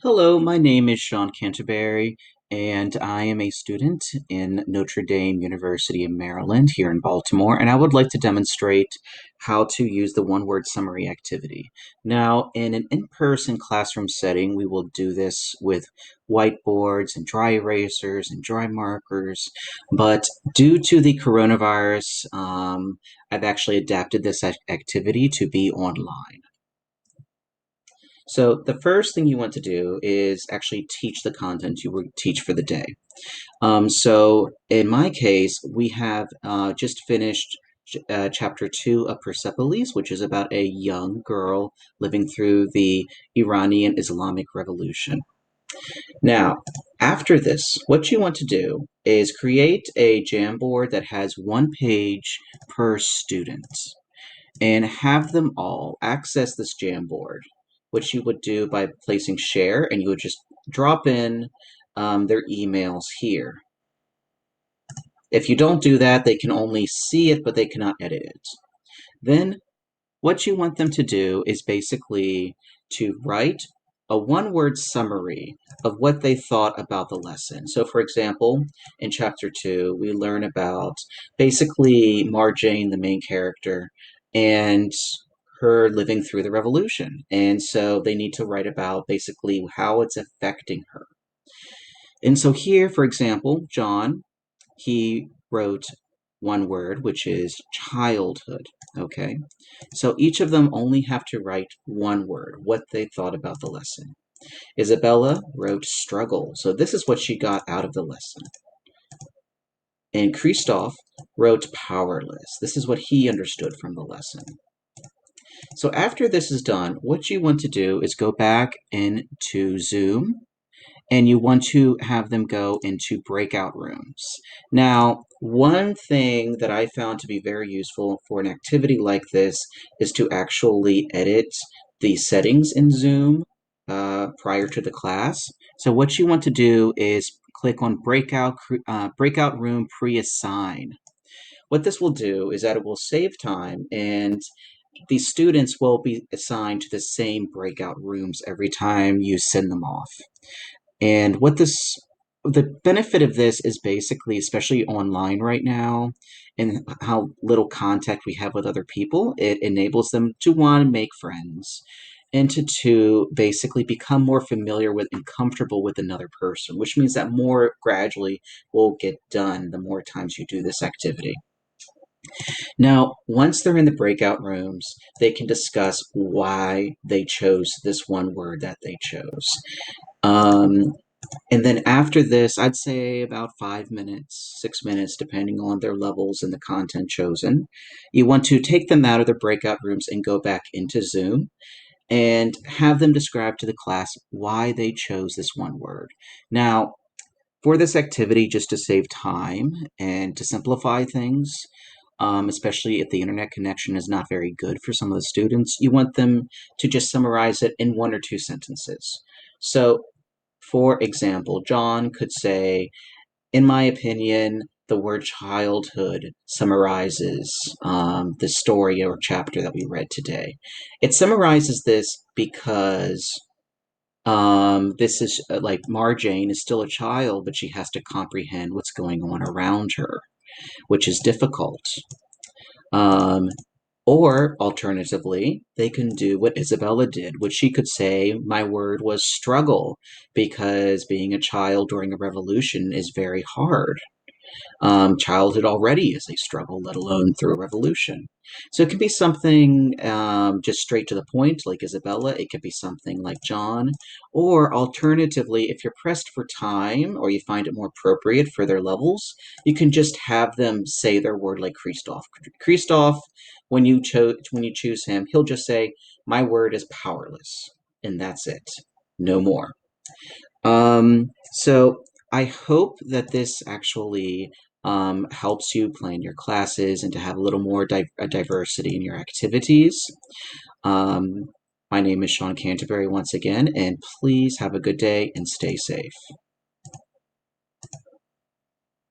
Hello, my name is Sean Canterbury, and I am a student in Notre Dame University in Maryland here in Baltimore, and I would like to demonstrate how to use the one word summary activity. Now, in an in person classroom setting, we will do this with whiteboards and dry erasers and dry markers, but due to the coronavirus, I've actually adapted this activity to be online. So the first thing you want to do is actually teach the content you will teach for the day. So in my case, we have just finished chapter 2 of Persepolis, which is about a young girl living through the Iranian Islamic Revolution. Now, after this, what you want to do is create a Jamboard that has one page per student and have them all access this Jamboard, which you would do by placing share, and you would just drop in their emails here. If you don't do that, they can only see it, but they cannot edit it. Then what you want them to do is basically to write a one word summary of what they thought about the lesson. So, for example, in chapter 2, we learn about basically Marjane, the main character, and her living through the revolution. And so they need to write about basically how it's affecting her. And so here, for example, John, he wrote one word, which is childhood. Okay. So each of them only have to write one word, what they thought about the lesson. Isabella wrote struggle. So this is what she got out of the lesson. And Christoph wrote powerless. This is what he understood from the lesson. So after this is done, what you want to do is go back into Zoom and you want to have them go into breakout rooms. Now, one thing that I found to be very useful for an activity like this is to actually edit the settings in Zoom prior to the class. So what you want to do is click on breakout room pre-assign. What this will do is that it will save time, and the students will be assigned to the same breakout rooms every time you send them off. And the benefit of this is basically, especially online right now, and how little contact we have with other people, it enables them to one, make friends, and to two, basically become more familiar with and comfortable with another person, which means that more gradually will get done the more times you do this activity. Now, once they're in the breakout rooms, they can discuss why they chose this one word that they chose. Um, and then after this, I'd say about 5 minutes, 6 minutes, depending on their levels and the content chosen, you want to take them out of their breakout rooms and go back into Zoom and have them describe to the class why they chose this one word. Now, for this activity, just to save time and to simplify things, especially if the internet connection is not very good for some of the students, you want them to just summarize it in one or two sentences. So, for example, John could say, in my opinion, the word childhood summarizes the story or chapter that we read today. It summarizes this because this is like Marjane is still a child, but she has to comprehend what's going on around her, which is difficult. Um, or alternatively, they can do what Isabella did, which she could say, my word was struggle, because being a child during a revolution is very hard. Childhood already is a struggle, let alone through a revolution. So it could be something just straight to the point, like Isabella. It could be something like John. Or alternatively, if you're pressed for time or you find it more appropriate for their levels, you can just have them say their word like Christoph. Christoph, when you choose him, he'll just say, "My word is powerless," and that's it. No more. So I hope that this actually helps you plan your classes and to have a little more diversity in your activities. Um, my name is Sean Canterbury once again, and please have a good day and stay safe.